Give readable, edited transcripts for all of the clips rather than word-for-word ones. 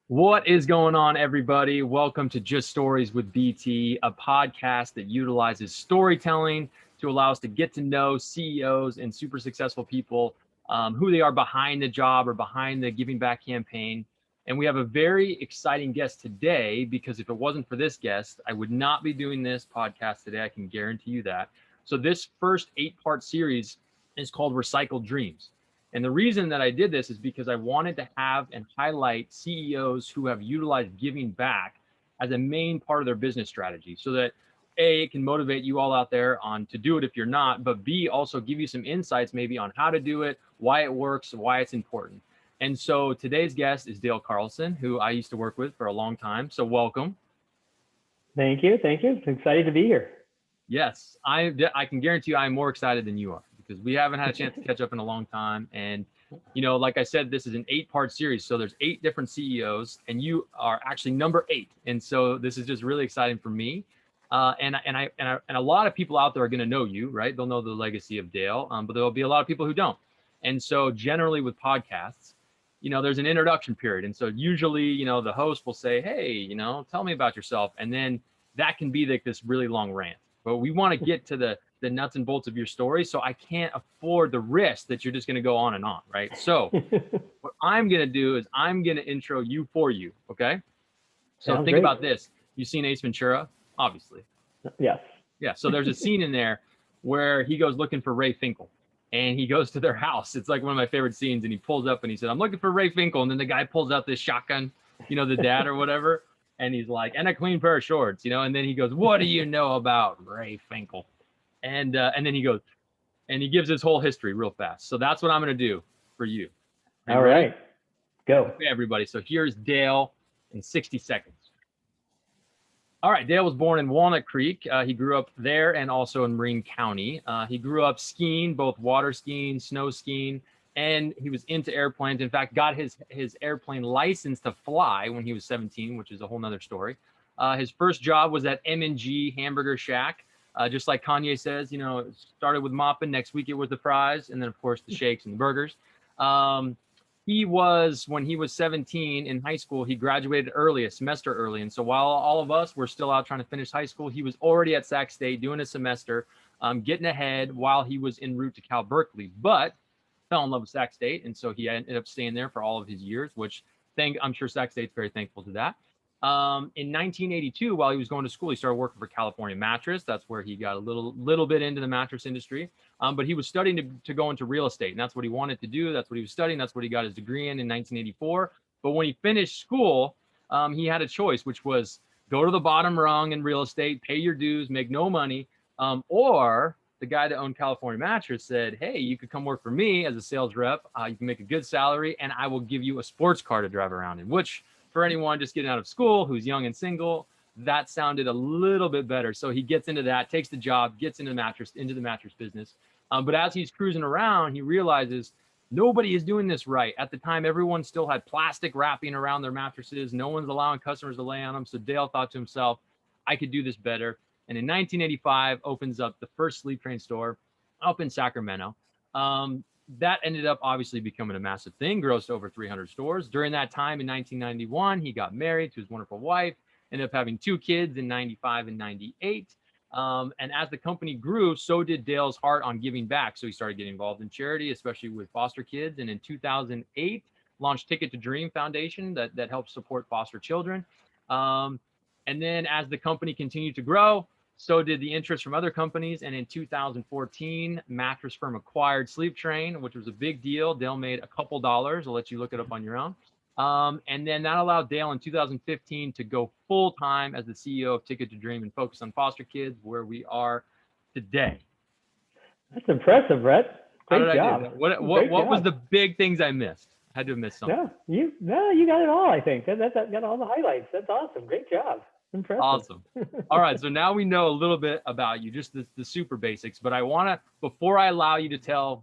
What is going on, everybody? Welcome to Just Stories with BT, a podcast that utilizes storytelling to allow us to get to know CEOs and super successful people, who they are behind the job or behind the giving back campaign. And we have a very exciting guest today because if it wasn't for this guest, I would not be doing this podcast today. I can guarantee you that. So this first 8-part series is called Recycled Dreams. And the reason that I did this is because I wanted to have and highlight CEOs who have utilized giving back as a main part of their business strategy so that A, it can motivate you all out there on to do it if you're not, but B, also give you some insights maybe on how to do it, why it works, why it's important. And so today's guest is Dale Carlsen, who I used to work with for a long time. So welcome. Thank you. Thank you. Excited to be here. Yes, I can guarantee you I'm more excited than you are because we haven't had a chance to catch up in a long time. And, like I said, this is an 8-part series. So there's 8 different CEOs and you are actually number 8. And so this is just really exciting for me. And a lot of people out there are going to know you, right? They'll know the legacy of Dale, but there'll be a lot of people who don't. And so generally with podcasts, there's an introduction period. And so usually, the host will say, hey, tell me about yourself. And then that can be like this really long rant. But we want to get to the nuts and bolts of your story. So I can't afford the risk that you're just going to go on and on, right? So what I'm going to do is I'm going to intro you for you, okay? So Sounds think great. about this. You've seen Ace Ventura, obviously. Yes. Yeah, so there's a scene in there where he goes looking for Ray Finkel. And he goes to their house. It's like one of my favorite scenes. And he pulls up and he said, I'm looking for Ray Finkel. And then the guy pulls out this shotgun, the dad or whatever. And he's like, and a clean pair of shorts, and then he goes, what do you know about Ray Finkel? And then he goes, and he gives his whole history real fast. So that's what I'm going to do for you. Are you All ready? right. Go. Okay, everybody. So here's Dale in 60 seconds. All right. Dale was born in Walnut Creek. He grew up there and also in Marin County. He grew up skiing, both water skiing, snow skiing, and he was into airplanes. In fact, got his airplane license to fly when he was 17, which is a whole nother story. His first job was at M&G Hamburger Shack. Just like Kanye says, it started with mopping. Next week it was the fries. And then, of course, the shakes and the burgers. When he was 17 in high school, he graduated early, a semester early. And so while all of us were still out trying to finish high school, he was already at Sac State doing a semester, getting ahead while he was en route to Cal Berkeley, but fell in love with Sac State. And so he ended up staying there for all of his years, which I'm sure Sac State's very thankful to that. In 1982, while he was going to school, he started working for California Mattress. That's where he got a little bit into the mattress industry. But he was studying to go into real estate, and that's what he wanted to do. That's what he was studying. That's what he got his degree in 1984. But when he finished school, he had a choice, which was go to the bottom rung in real estate, pay your dues, make no money, or the guy that owned California Mattress said, hey, you could come work for me as a sales rep. You can make a good salary, and I will give you a sports car to drive around in, which for anyone just getting out of school who's young and single, that sounded a little bit better. So he gets into that, takes the job, gets into the mattress business. But as he's cruising around, he realizes nobody is doing this right. At the time, everyone still had plastic wrapping around their mattresses. No one's allowing customers to lay on them. So Dale thought to himself, I could do this better. And in 1985, opens up the first Sleep Train store up in Sacramento. That ended up obviously becoming a massive thing, grossed over 300 stores. During that time in 1991, he got married to his wonderful wife, ended up having 2 kids in 95 and 98. And as the company grew, so did Dale's heart on giving back. So he started getting involved in charity, especially with foster kids. And in 2008, launched Ticket to Dream Foundation that helps support foster children. And then as the company continued to grow, so did the interest from other companies. And in 2014, mattress firm acquired Sleep Train, which was a big deal. Dale made a couple dollars. I'll let you look it up on your own. And then that allowed Dale in 2015 to go full time as the CEO of Ticket to Dream and focus on foster kids, where we are today. That's impressive, Brett. Great job. I do? What was the big things I missed? I had to have missed something. You got it all. I think that got all the highlights. That's awesome. Great job. Impressive. Awesome. All right. So now we know a little bit about you, just the super basics. But I want to, before I allow you to tell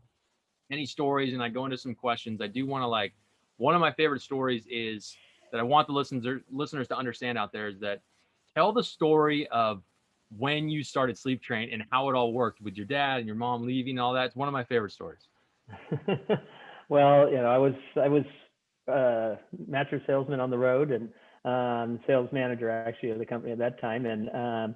any stories and I go into some questions, I do want to one of my favorite stories is that I want the listeners to understand out there is that tell the story of when you started Sleep Train and how it all worked with your dad and your mom leaving and all that. It's one of my favorite stories. Well, I was mattress salesman on the road and sales manager actually of the company at that time, and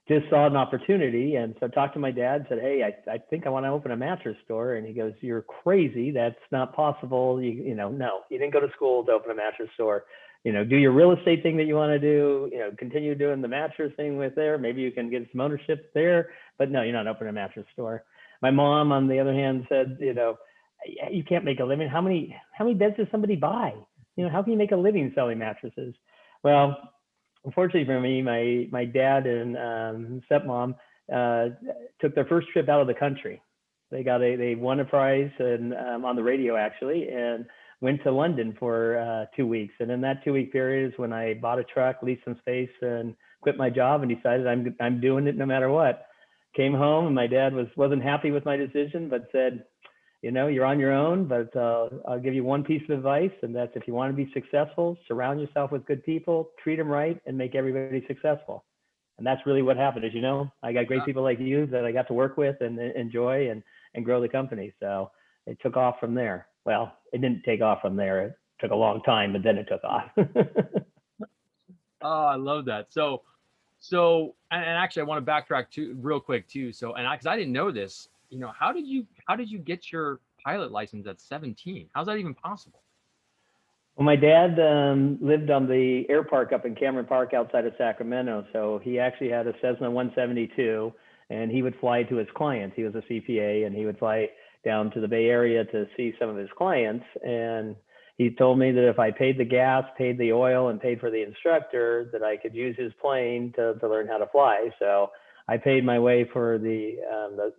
just saw an opportunity. And so talked to my dad, said, hey, I think I want to open a mattress store. And he goes, you're crazy. That's not possible. No, you didn't go to school to open a mattress store. Do your real estate thing that you want to do, continue doing the mattress thing with there. Maybe you can get some ownership there, but no, you're not opening a mattress store. My mom, on the other hand, said, you can't make a living. How many beds does somebody buy? How can you make a living selling mattresses? Well, unfortunately for me, my dad and stepmom took their first trip out of the country. They won a prize and on the radio actually, and went to London for 2 weeks. And in that 2-week period is when I bought a truck, leased some space, and quit my job and decided I'm doing it no matter what. Came home and my dad wasn't happy with my decision, but said, you're on your own, but I'll give you one piece of advice, and that's if you want to be successful, surround yourself with good people, treat them right, and make everybody successful. And that's really what happened. As you know, I got great people like you that I got to work with and enjoy and grow the company. So it took off from there. Well, it didn't take off from there. It took a long time, but then it took off. Oh, I love that. So, and actually, I want to backtrack real quick too. So, because I didn't know this, how did you get your pilot license at 17? How's that even possible? Well, my dad lived on the air park up in Cameron Park outside of Sacramento. So he actually had a Cessna 172, and he would fly to his clients. He was a CPA, and he would fly down to the Bay Area to see some of his clients. And he told me that if I paid the gas, paid the oil, and paid for the instructor, that I could use his plane to learn how to fly. So I paid my way for the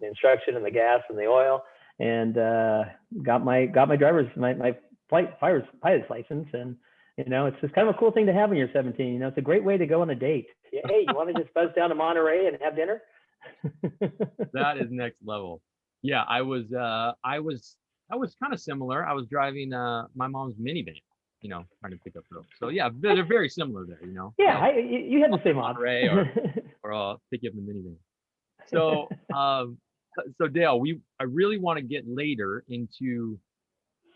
instruction and the gas and the oil, and got my pilot's license. And it's just kind of a cool thing to have when you're 17. It's a great way to go on a date. Hey, you want to just buzz down to Monterey and have dinner? That is next level. Yeah, I was kind of similar. I was driving my mom's minivan, trying to pick up girls. So yeah, they're very similar there, Yeah, you had the same Monterey or pick you up in the minivan. So so Dale, I really want to get later into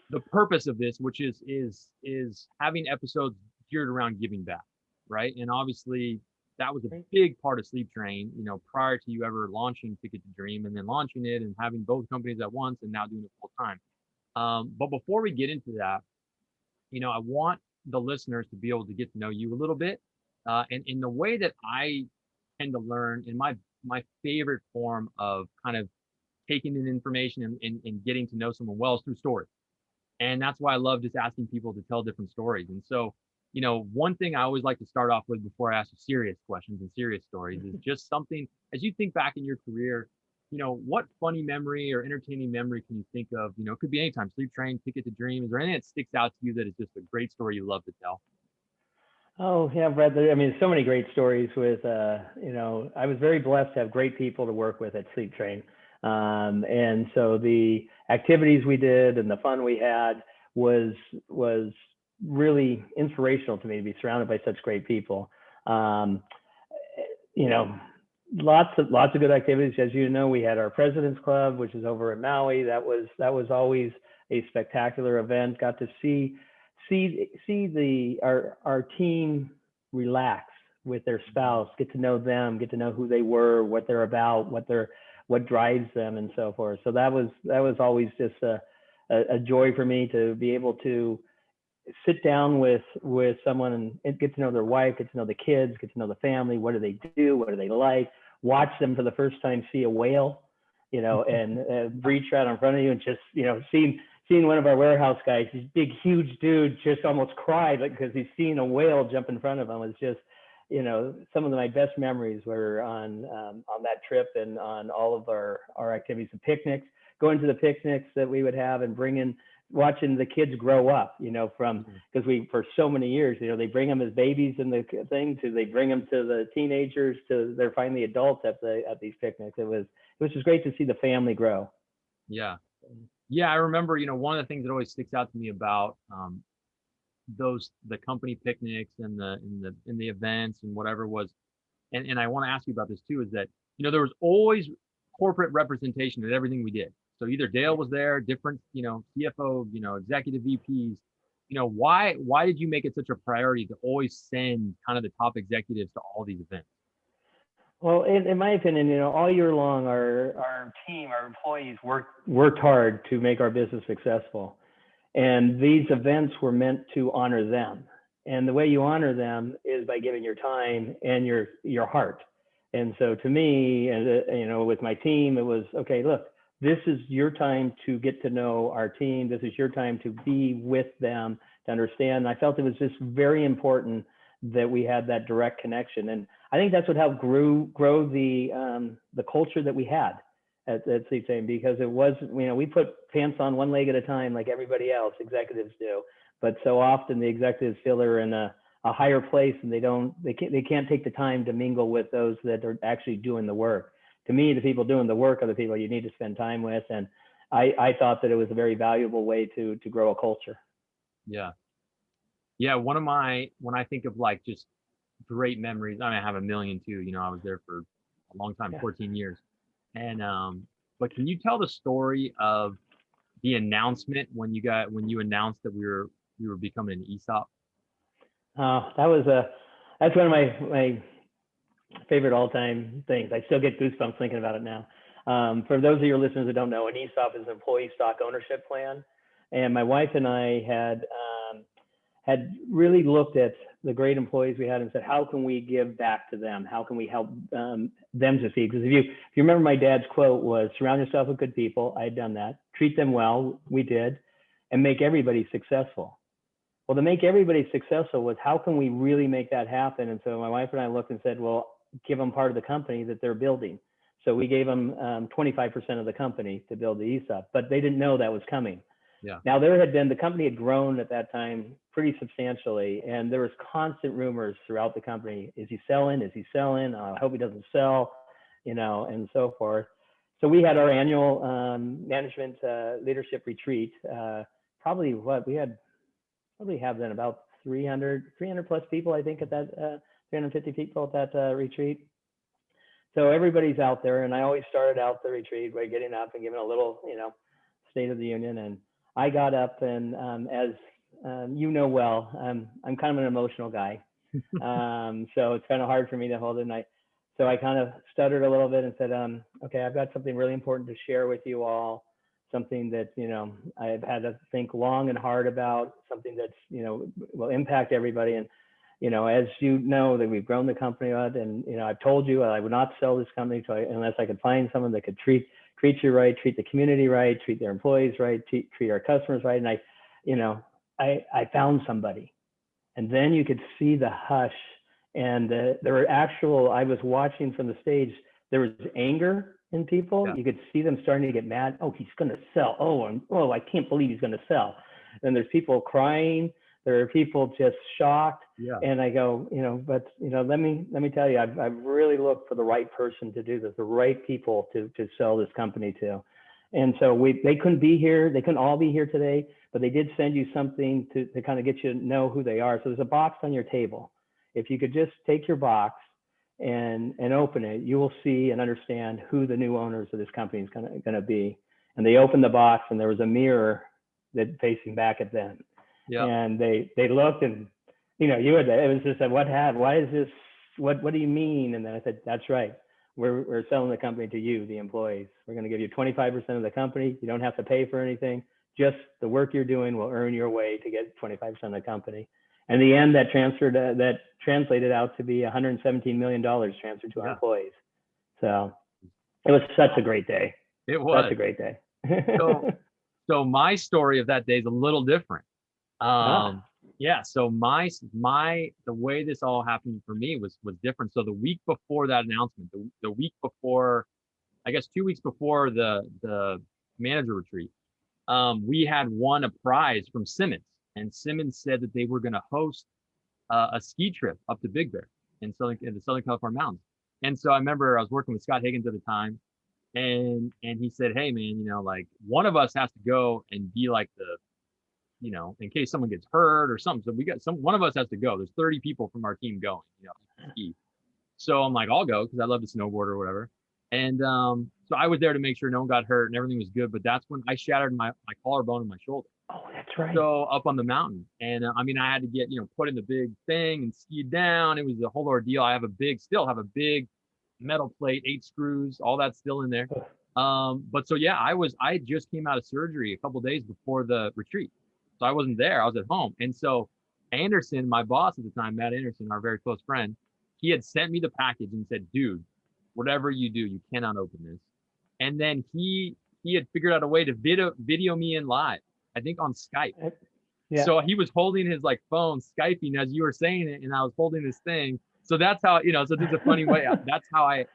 the purpose of this, which is having episodes geared around giving back, right? And obviously that was a big part of Sleep Train, prior to you ever launching Ticket to Dream and then launching it and having both companies at once and now doing it full time. But before we get into that, I want the listeners to be able to get to know you a little bit. And in the way that I tend to learn, in my favorite form of kind of taking in information and getting to know someone well is through stories. And that's why I love just asking people to tell different stories. And so, one thing I always like to start off with before I ask you serious questions and serious stories is just something, as you think back in your career, what funny memory or entertaining memory can you think of? It could be anytime, Sleep Train, Ticket to Dream. Is there anything that sticks out to you that is just a great story you love to tell? Oh, yeah, Brett. I mean, so many great stories with, I was very blessed to have great people to work with at Sleep Train. And so the activities we did and the fun we had was really inspirational to me to be surrounded by such great people. Lots of good activities. As you know, we had our President's Club, which is over in Maui. That was always a spectacular event. Got to see our team relax with their spouse, get to know them, get to know who they were, what they're about, what drives them, and so forth. So that was always just a joy for me to be able to sit down with someone and get to know their wife, get to know the kids, get to know the family. What do they do? What do they like? Watch them for the first time see a whale, and breach right in front of you, and just seeing one of our warehouse guys, this big huge dude, just almost cried because he's seeing a whale jump in front of him. It was just some of my best memories were on that trip and on all of our activities and picnics, going to the picnics that we would have and watching the kids grow up, because for so many years, they bring them as babies in the thing they bring them to the teenagers to they're finally adults at these picnics. It was just great to see the family grow. Yeah. Yeah. I remember, one of the things that always sticks out to me about, the company picnics and the events and whatever was, and I want to ask you about this too, is that, there was always corporate representation at everything we did. So either Dale was there, different, CFO, executive VPs, why did you make it such a priority to always send kind of the top executives to all these events? Well, in my opinion, all year long, our team, our employees worked hard to make our business successful. And these events were meant to honor them. And the way you honor them is by giving your time and your heart. And so to me, and with my team, it was, okay, look, this is your time to get to know our team. This is your time to be with them, to understand. And I felt it was just very important that we had that direct connection. And I think that's what helped grow the culture that we had at Sleep Time, because it was, we put pants on one leg at a time like everybody else, executives do. But so often the executives feel they're in a higher place, and they can't take the time to mingle with those that are actually doing the work. To me, the people doing the work are the people you need to spend time with. And I thought that it was a very valuable way to grow a culture. Yeah. Yeah. When I think of like just great memories, I have a million too, I was there for a long time, 14 years. And, but can you tell the story of the announcement when you announced that we were becoming an ESOP? That's one of my favorite all-time things. I still get goosebumps thinking about it now. For those of your listeners that don't know, an ESOP is an employee stock ownership plan. And my wife and I had really looked at the great employees we had and said, how can we give back to them? How can we help them succeed? Because if you remember, my dad's quote was, surround yourself with good people. I had done that. Treat them well. We did. And make everybody successful. Well, to make everybody successful was, how can we really make that happen? And so my wife and I looked and said, well, give them part of the company that they're building. So we gave them 25% of the company to build the ESOP, but they didn't know that was coming. Yeah. Now, the company had grown at that time pretty substantially, and there was constant rumors throughout the company. Is he selling? Is he selling? I hope he doesn't sell, and so forth. So we had our annual management leadership retreat. We had probably have then about 300 plus people, I think, at that 350 people at that retreat. So everybody's out there, and I always started out the retreat by getting up and giving a little, State of the Union. And I got up, and as well, I'm kind of an emotional guy, so it's kind of hard for me to hold it. So I kind of stuttered a little bit and said, okay, I've got something really important to share with you all. Something that, I've had to think long and hard about, something that's, will impact everybody. And, as that we've grown the company out, and, I've told you I would not sell this company unless I could find someone that could treat you right, treat the community right, treat their employees right, treat our customers right. And I found somebody. And then you could see the hush, and there were I was watching from the stage, there was anger in people. Yeah. You could see them starting to get mad. Oh, he's going to sell. Oh, I can't believe he's going to sell. And there's people crying. There are people just shocked. Yeah. And I go, but let me tell you, I've really looked for the right person to do this, the right people to sell this company to. And so they couldn't be here. They couldn't all be here today, but they did send you something to kind of get you to know who they are. So there's a box on your table. If you could just take your box and open it, you will see and understand who the new owners of this company is going to be. And they opened the box, and there was a mirror that facing back at them. Yeah. And they looked, and it was just like, why is this? What do you mean? And then I said, that's right. We're selling the company to you, the employees. We're going to give you 25% of the company. You don't have to pay for anything. Just the work you're doing will earn your way to get 25% of the company. And in the end, that translated out to be $117 million transferred to our employees. So it was such a great day. It was such a great day. So my story of that day is a little different. Yeah. So the way this all happened for me was different. So the week before that announcement, the week before, I guess 2 weeks before the manager retreat, we had won a prize from Simmons. And Simmons said that they were going to host a ski trip up to Big Bear in the Southern California mountains. And so I remember I was working with Scott Higgins at the time, and he said, hey man, like one of us has to go and be like in case someone gets hurt or something. So one of us has to go. There's 30 people from our team going, ski. So I'm like, I'll go because I love to snowboard or whatever. And so I was there to make sure no one got hurt and everything was good. But that's when I shattered my collarbone in my shoulder. Oh, that's right. So up on the mountain, and I mean, I had to get, put in the big thing and ski down. It was a whole ordeal. Still have a big metal plate, 8 screws, all that's still in there. But so yeah, I just came out of surgery a couple days before the retreat, so I wasn't there. I was at home, and so Anderson, my boss at the time, Matt Anderson, our very close friend, he had sent me the package and said, "Dude, whatever you do, you cannot open this." And then he had figured out a way to video me in live, I think on Skype. Yeah. So he was holding his like phone, Skyping as you were saying it, and I was holding this thing. So that's how, so there's a funny way. That's how I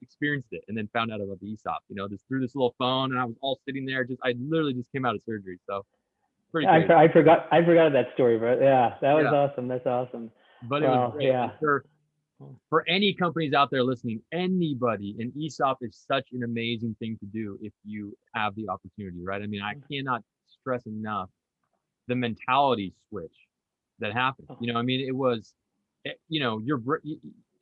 experienced it, and then found out about the ESOP. Just through this little phone, and I was all sitting there. I literally just came out of surgery, so pretty crazy. I forgot that story, but yeah, that was awesome. That's awesome. But it was great. Yeah. For any companies out there listening, anybody, an ESOP is such an amazing thing to do if you have the opportunity, right? I mean, I cannot stress enough the mentality switch that happened. I mean, it was,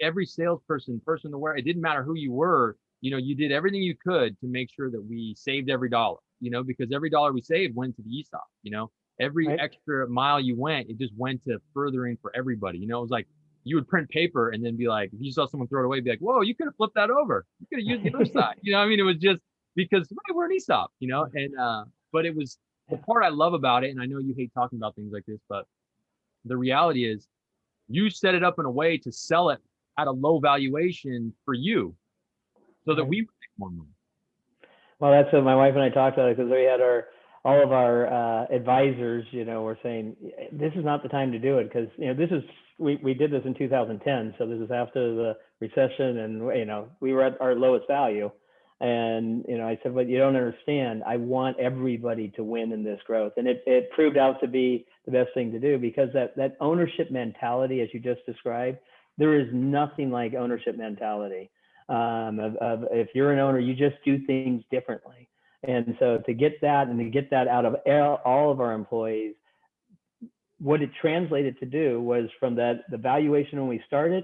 every salesperson, person to wear, it didn't matter who you were, you did everything you could to make sure that we saved every dollar, because every dollar we saved went to the ESOP, every extra mile you went, it just went to furthering for everybody. It was like, you would print paper and then be like, if you saw someone throw it away, be like, whoa, you could have flipped that over. You could have used the other side. I mean, it was just because we're an ESOP, and, but it was the part I love about it. And I know you hate talking about things like this, but the reality is you set it up in a way to sell it at a low valuation for you so that we would make more money. Well, that's what my wife and I talked about, because we had all of our advisors, were saying, this is not the time to do it, because, we did this in 2010. So this is after the recession, and, we were at our lowest value. And, I said, but you don't understand. I want everybody to win in this growth. And it proved out to be the best thing to do, because that ownership mentality, as you just described, there is nothing like ownership mentality. If you're an owner, you just do things differently. And so to get that, and to get that out of all of our employees, what it translated to do was from the valuation when we started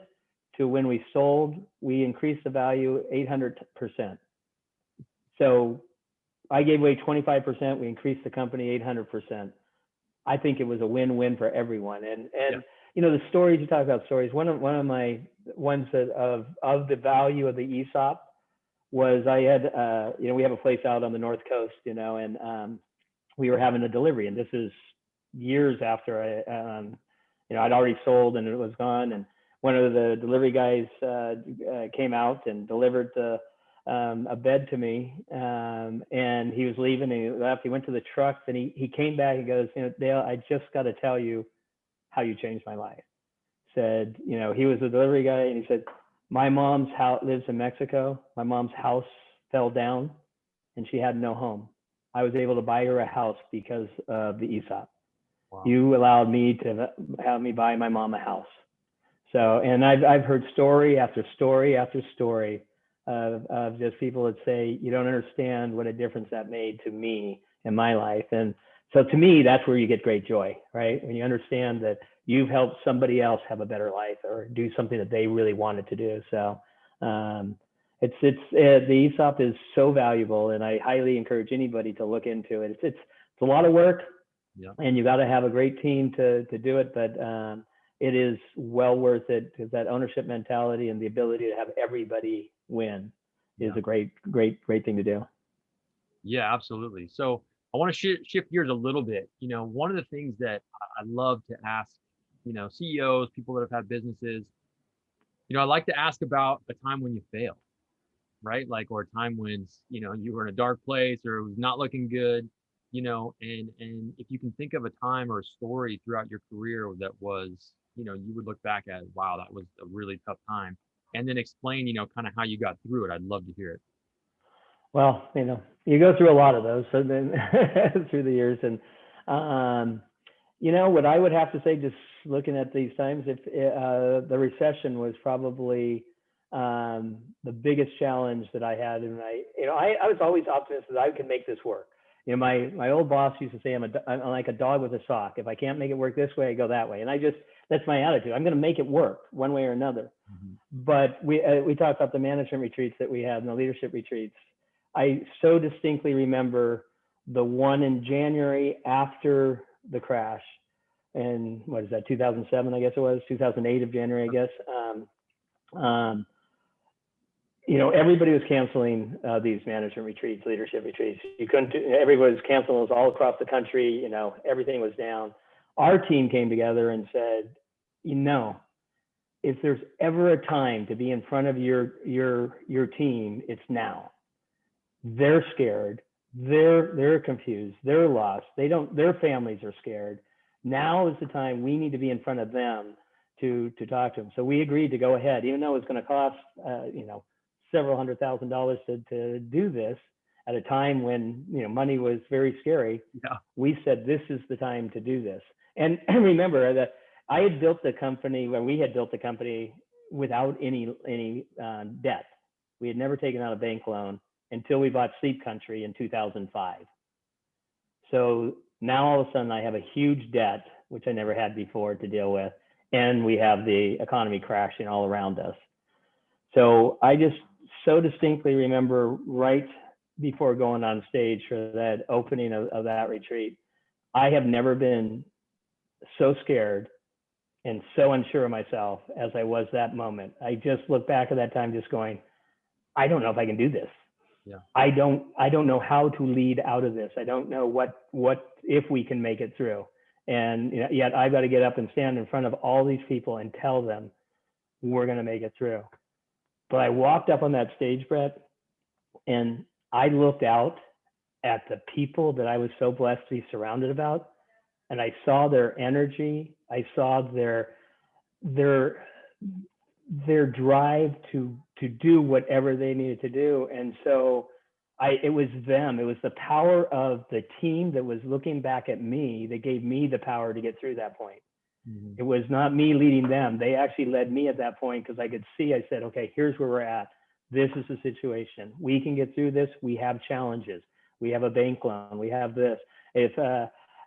to when we sold, we increased the value 800%. So I gave away 25%. We increased the company 800%. I think it was a win-win for everyone. And the stories, you talk about stories. One of my ones that of the value of the ESOP was I had, we have a place out on the North Coast, and we were having a delivery, and this is years after I'd already sold and it was gone. And one of the delivery guys came out and delivered a bed to me, and he was leaving, and he left. He went to the truck, and he came back and goes, Dale, I just got to tell you how you changed my life. Said, he was a delivery guy, and he said, my mom's house lives in Mexico. My mom's house fell down and she had no home. I was able to buy her a house because of the ESOP. Wow. You allowed me to have me buy my mom a house. So, and I've heard story after story after story of just people that say, you don't understand what a difference that made to me in my life. And so to me, that's where you get great joy, right? When you understand that you've helped somebody else have a better life or do something that they really wanted to do. So the ESOP is so valuable, and I highly encourage anybody to look into it. It's a lot of work, and you got to have a great team to do it, but it is well worth it, because that ownership mentality and the ability to have everybody win is a great thing to do. Yeah, absolutely. So I want to shift gears a little bit. One of the things that I love to ask, CEOs, people that have had businesses, I like to ask about a time when you failed, right? Like, or a time when, you were in a dark place or it was not looking good, and if you can think of a time or a story throughout your career that was, you would look back at, wow, that was a really tough time, and then explain, kind of how you got through it. I'd love to hear it. Well, you go through a lot of those, so then through the years, and what I would have to say, just looking at these times, if the recession was probably the biggest challenge that I had, and I was always optimistic that I could make this work. My old boss used to say, I'm like a dog with a sock. If I can't make it work this way, I go that way, and that's my attitude. I'm going to make it work one way or another. Mm-hmm. But we talked about the management retreats that we had and the leadership retreats. I so distinctly remember the one in January after the crash. And what is that, 2007, I guess it was, 2008 of January, I guess. Everybody was canceling these management retreats, leadership retreats. Everybody was canceling those all across the country. Everything was down. Our team came together and said, if there's ever a time to be in front of your team, it's now. They're scared. They're confused. They're lost. Their families are scared. Now is the time we need to be in front of them to talk to them. So we agreed to go ahead, even though it's going to cost, several $100,000 to do this at a time when, money was very scary. Yeah. We said, this is the time to do this. And remember that I had built the company when we had built the company without any debt. We had never taken out a bank loan until we bought Sleep Country in 2005. So now all of a sudden I have a huge debt, which I never had before to deal with. And we have the economy crashing all around us. So I just so distinctly remember right before going on stage for that opening of that retreat, I have never been so scared and so unsure of myself as I was that moment. I just look back at that time just going, I don't know if I can do this. Yeah. I don't know how to lead out of this. I don't know what if we can make it through. And yet I've got to get up and stand in front of all these people and tell them we're going to make it through. But I walked up on that stage, Brett, and I looked out at the people that I was so blessed to be surrounded about, and I saw their energy. I saw their drive to do whatever they needed to do. And so it was them. It was the power of the team that was looking back at me that gave me the power to get through that point. Mm-hmm. It was not me leading them. They actually led me at that point because I could see, I said, okay, here's where we're at. This is the situation. We can get through this. We have challenges. We have a bank loan. We have this. If,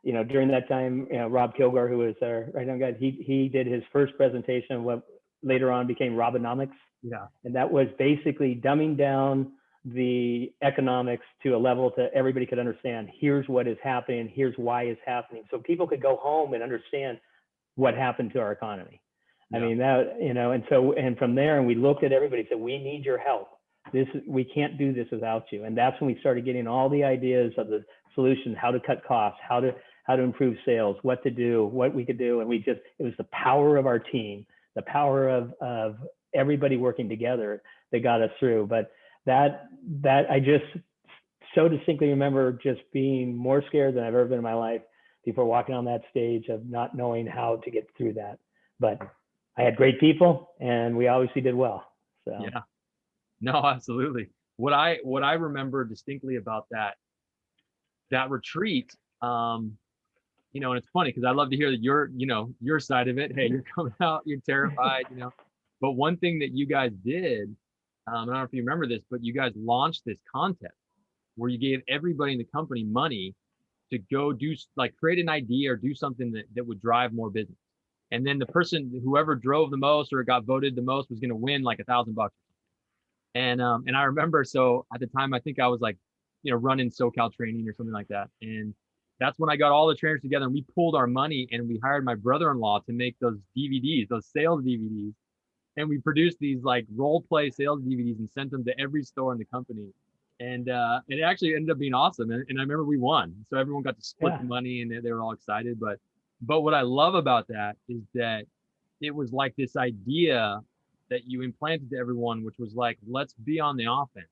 during that time, Rob Kilgore, who was our right now guy, he did his first presentation of what later on became Robonomics. Yeah. And that was basically dumbing down the economics to a level that everybody could understand. Here's what is happening. Here's why it's happening. So people could go home and understand what happened to our economy. Yeah. I mean, that, and from there, and we looked at everybody and said, we need your help. We can't do this without you. And that's when we started getting all the ideas of the solutions, how to cut costs, how to improve sales, what to do, what we could do. And it was the power of our team, the power of everybody working together that got us through. But that I just so distinctly remember just being more scared than I've ever been in my life before walking on that stage of not knowing how to get through that. But I had great people and we obviously did well. So yeah, no, absolutely. What I remember distinctly about that retreat, and it's funny because I love to hear that your side of it. Hey, you're coming out, you're terrified, but one thing that you guys did, I don't know if you remember this, but you guys launched this contest where you gave everybody in the company money to go create an idea or do something that would drive more business. And then the person, whoever drove the most or got voted the most, was going to win like $1,000. And I remember, so at the time, I think I was running SoCal training or something like that. And that's when I got all the trainers together and we pulled our money and we hired my brother-in-law to make those DVDs, those sales DVDs. And we produced these role play sales DVDs and sent them to every store in the company. And it actually ended up being awesome. And I remember we won. So everyone got to split the money and they were all excited. But what I love about that is that it was like this idea that you implanted to everyone, which was let's be on the offense.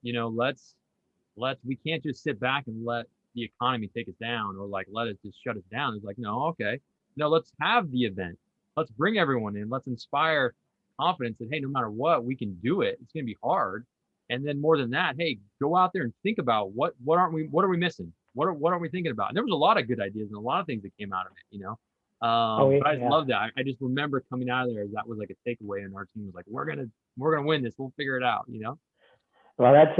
We can't just sit back and let the economy take us down or let it just shut us down. It's no, okay. No, let's have the event. Let's bring everyone in. Let's inspire confidence that, hey, no matter what, we can do it. It's going to be hard. And then more than that, hey, go out there and think about what are we missing? What aren't we thinking about? And there was a lot of good ideas and a lot of things that came out of it, but I love that. I just remember coming out of there, that was a takeaway, and our team was we're gonna win this. We'll figure it out, Well, that's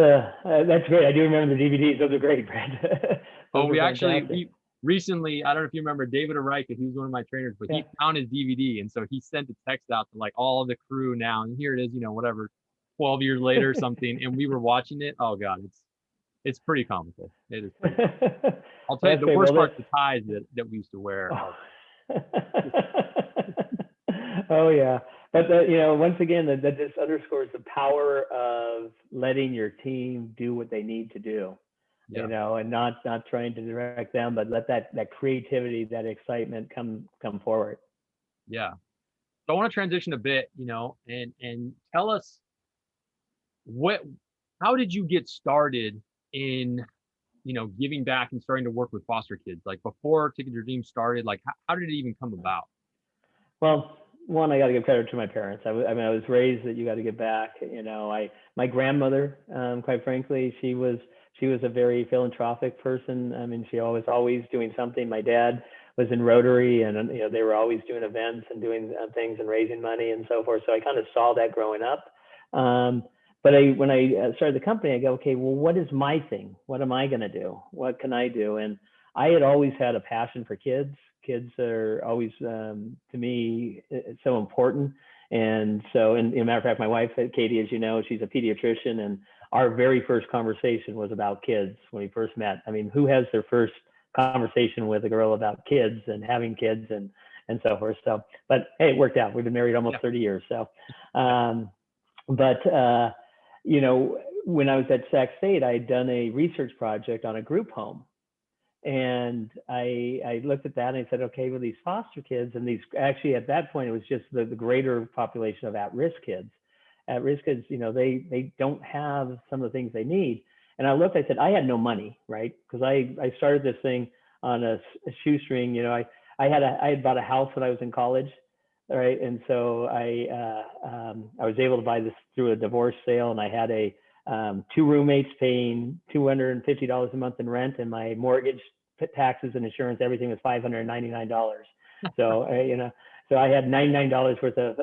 great. I do remember the DVDs. Those are great, Brad. We recently, I don't know if you remember David Arika, he was one of my trainers, but he found his DVD. And so he sent a text out to all of the crew now. And here it is, 12 years later or something. And we were watching it. Oh God, It's pretty comical. It is pretty comical. I'll tell you, That's the great. worst Well, part's the ties that we used to wear. oh. Oh, Oh yeah, but once again, that just underscores the power of letting your team do what they need to do, yeah, and not trying to direct them, but let that creativity, that excitement come forward. yeah. So I want to transition a bit, and tell us what, how did you get started in, giving back and starting to work with foster kids? Like before Ticket to Your Dream started, like how did it even come about? Well, one, I got to give credit to my parents. I mean, I was raised that you got to give back. My grandmother, quite frankly, she was a very philanthropic person. I mean, she was always doing something. My dad was in Rotary, and they were always doing events and doing things and raising money and so forth. So I kind of saw that growing up. But when I started the company, I go, okay, well, what is my thing? What am I going to do? What can I do? And I had always had a passion for kids. Kids are always, to me, it's so important. And so, and as a matter of fact, my wife, Katie, as you know, she's a pediatrician, and our very first conversation was about kids when we first met. I mean, who has their first conversation with a girl about kids and having kids and so forth? So, but hey, it worked out. We've been married almost 30 years. So, but when I was at Sac State, I had done a research project on a group home. And I looked at that and I said, okay, well, these foster kids, and these, actually at that point, it was just the greater population of at-risk kids. At-risk kids, they don't have some of the things they need. And I looked, I said, I had no money, right? Because I started this thing on a shoestring. I had bought a house when I was in college, right? And so I was able to buy this through a divorce sale, and I had two roommates paying $250 a month in rent, and my mortgage, taxes, and insurance, everything was $599. So so I had $99 worth of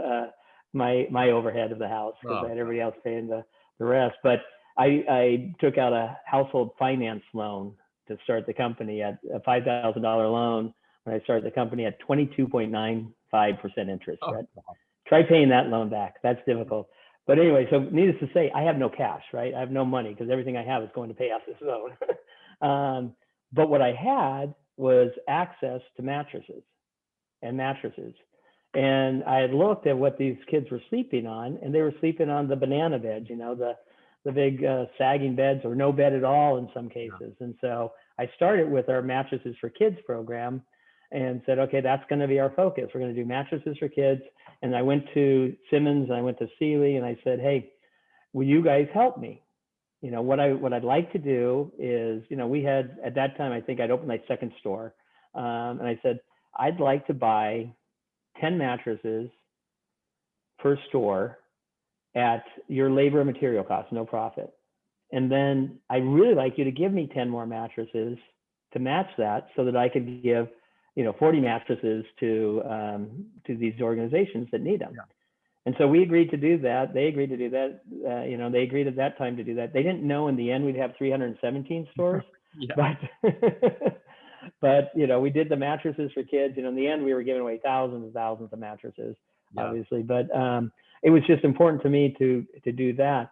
my overhead of the house, because I had everybody else paying the rest. But I took out a household finance loan to start the company, at a $5,000 loan when I started the company, at 22.95% interest. Right? Try paying that loan back. That's difficult. But anyway, so needless to say, I have no cash, right? I have no money, because everything I have is going to pay off this loan. But what I had was access to mattresses. And I had looked at what these kids were sleeping on, and they were sleeping on the banana beds, the big sagging beds, or no bed at all in some cases. And so I started with our Mattresses for Kids program and said, okay, that's going to be our focus. We're going to do mattresses for kids. And I went to Simmons, and I went to Sealy, and I said, hey, will you guys help me? What I'd like to do is, we had, at that time, I think I'd opened my second store. And I said, I'd like to buy 10 mattresses per store at your labor and material cost, no profit. And then I'd really like you to give me 10 more mattresses to match that, so that I could give 40 mattresses to these organizations that need them. Yeah. And so we agreed to do that. They agreed to do that. They agreed at that time to do that. They didn't know in the end we'd have 317 stores. But we did the mattresses for kids. In the end, we were giving away thousands and thousands of mattresses, obviously. But it was just important to me to do that.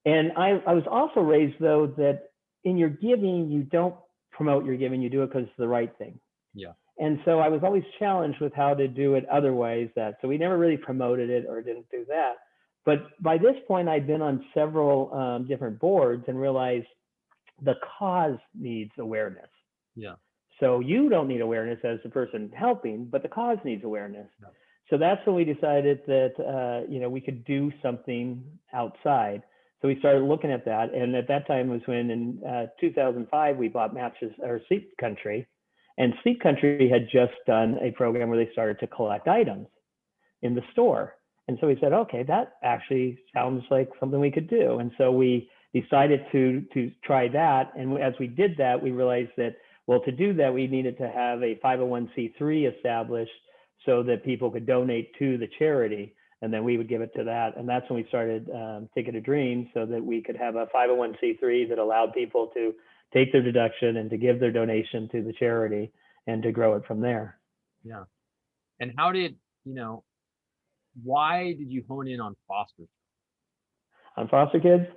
And I was also raised, though, that in your giving, you don't promote your giving. You do it because it's the right thing. Yeah. And so I was always challenged with how to do it otherwise. So we never really promoted it or didn't do that. But by this point, I'd been on several different boards and realized the cause needs awareness. Yeah. So you don't need awareness as the person helping, but the cause needs awareness. Yeah. So that's when we decided that we could do something outside. So we started looking at that. And at that time was when in 2005, we bought Sleep Country. And Sleep Country had just done a program where they started to collect items in the store. And so we said, okay, that actually sounds like something we could do. And so we decided to try that. And as we did that, we realized that, well, to do that, we needed to have a 501c3 established so that people could donate to the charity, and then we would give it to that. And that's when we started Ticket to Dream, so that we could have a 501c3 that allowed people to take their deduction and to give their donation to the charity and to grow it from there. Yeah. And how did, why did you hone in on foster? On foster kids?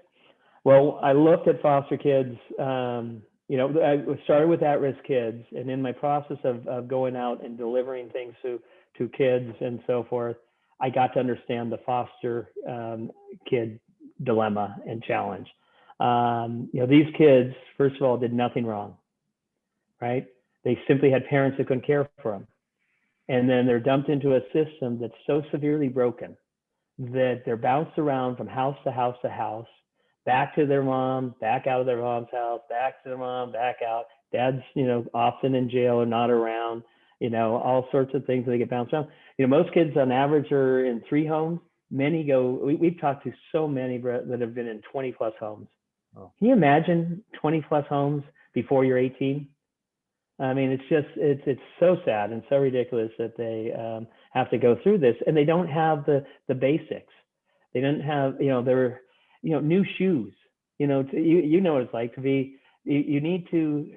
Well, I looked at foster kids. I started with at-risk kids, and in my process of going out and delivering things to kids and so forth, I got to understand the foster kid dilemma and challenge. These kids, first of all, did nothing wrong, right? They simply had parents that couldn't care for them. And then they're dumped into a system that's so severely broken that they're bounced around from house to house to house, back to their mom, back out of their mom's house, back to their mom, back out. Dad's, often in jail or not around, all sorts of things that they get bounced around. Most kids on average are in 3 homes. Many go, we've talked to so many, Brett, that have been in 20 plus homes. Oh. Can you imagine 20 plus homes before you're 18? I mean, it's so sad and so ridiculous that they have to go through this, and they don't have the basics. They don't have, new shoes. You know what it's like to be. You need to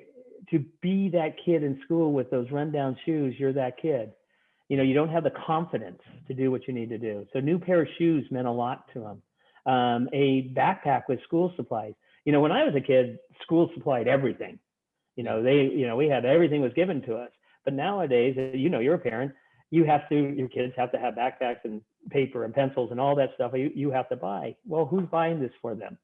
be that kid in school with those rundown shoes. You're that kid. You don't have the confidence to do what you need to do. So new pair of shoes meant a lot to them. A backpack with school supplies. When I was a kid, school supplied everything. We had everything was given to us. But nowadays, you're a parent, your kids have to have backpacks and paper and pencils and all that stuff you have to buy. Well, who's buying this for them?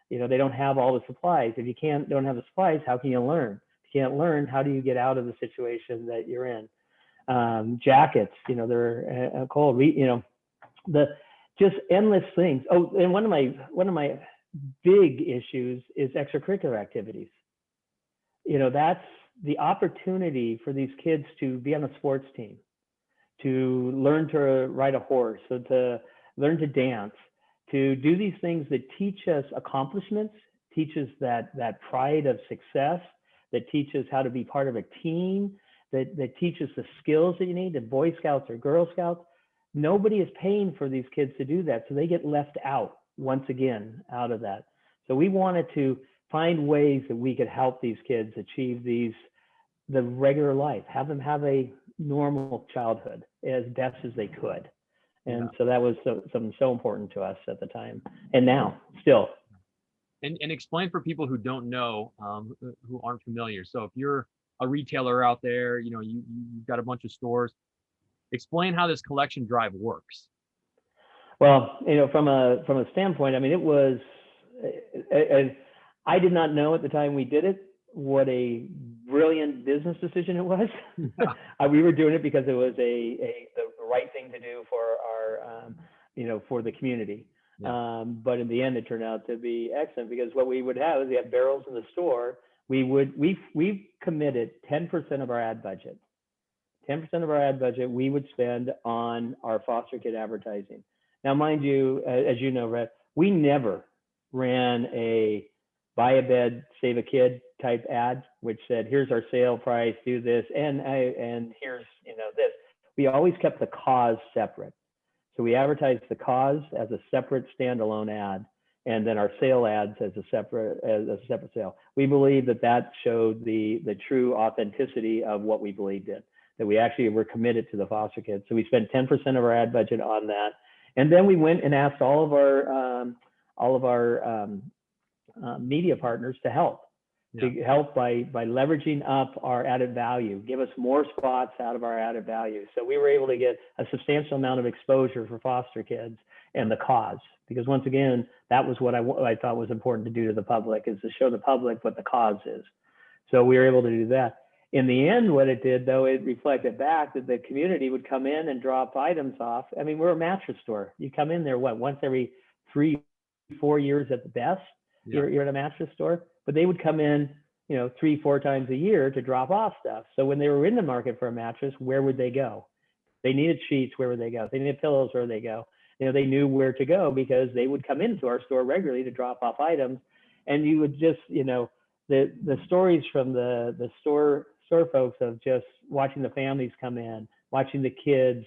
They don't have all the supplies. If you don't have the supplies, how can you learn? If you can't learn, how do you get out of the situation that you're in? Jackets, they're cold. The just endless things. Oh, and one of my big issues is extracurricular activities. That's the opportunity for these kids to be on a sports team, to learn to ride a horse, so to learn to dance, to do these things that teach us accomplishments, teaches that pride of success, that teaches how to be part of a team, that teaches the skills that you need, the Boy Scouts or Girl Scouts. Nobody is paying for these kids to do that. So they get left out once again out of that. So we wanted to find ways that we could help these kids achieve the regular life, have them have a normal childhood as best as they could. And so that was something so important to us at the time, and now still. And explain for people who don't know, who aren't familiar. So if you're a retailer out there, you've got a bunch of stores, explain how this collection drive works. Well, from a standpoint, I mean, it was, I did not know at the time we did it what a brilliant business decision it was. We were doing it because it was the right thing to do for our, for the community. Yeah. But in the end, it turned out to be excellent, because what we would have is we have barrels in the store. We committed 10% of our ad budget. 10% of our ad budget we would spend on our foster kid advertising. Now, mind you, as you know, Rhett, we never ran a buy a bed, save a kid type ad, which said, here's our sale price, do this, and here's, this. We always kept the cause separate. So we advertised the cause as a separate standalone ad, and then our sale ads as a separate sale. We believe that showed the true authenticity of what we believed in, that we actually were committed to the foster kids. So we spent 10% of our ad budget on that. And then we went and asked all of our media partners to help. Yeah. To help by leveraging up our added value, give us more spots out of our added value. So we were able to get a substantial amount of exposure for foster kids and the cause, because once again, that was what I thought was important to do to the public, is to show the public what the cause is. So we were able to do that. In the end, what it did, though, it reflected back that the community would come in and drop items off. I mean, we're a mattress store. You come in there, once every 3-4 years at the best. Yeah. You're at a mattress store, but they would come in, 3-4 times a year to drop off stuff. So when they were in the market for a mattress, where would they go? They needed sheets. Where would they go? They needed pillows. Where would they go? They knew where to go, because they would come into our store regularly to drop off items. And you would just, the stories from the store folks of just watching the families come in, watching the kids,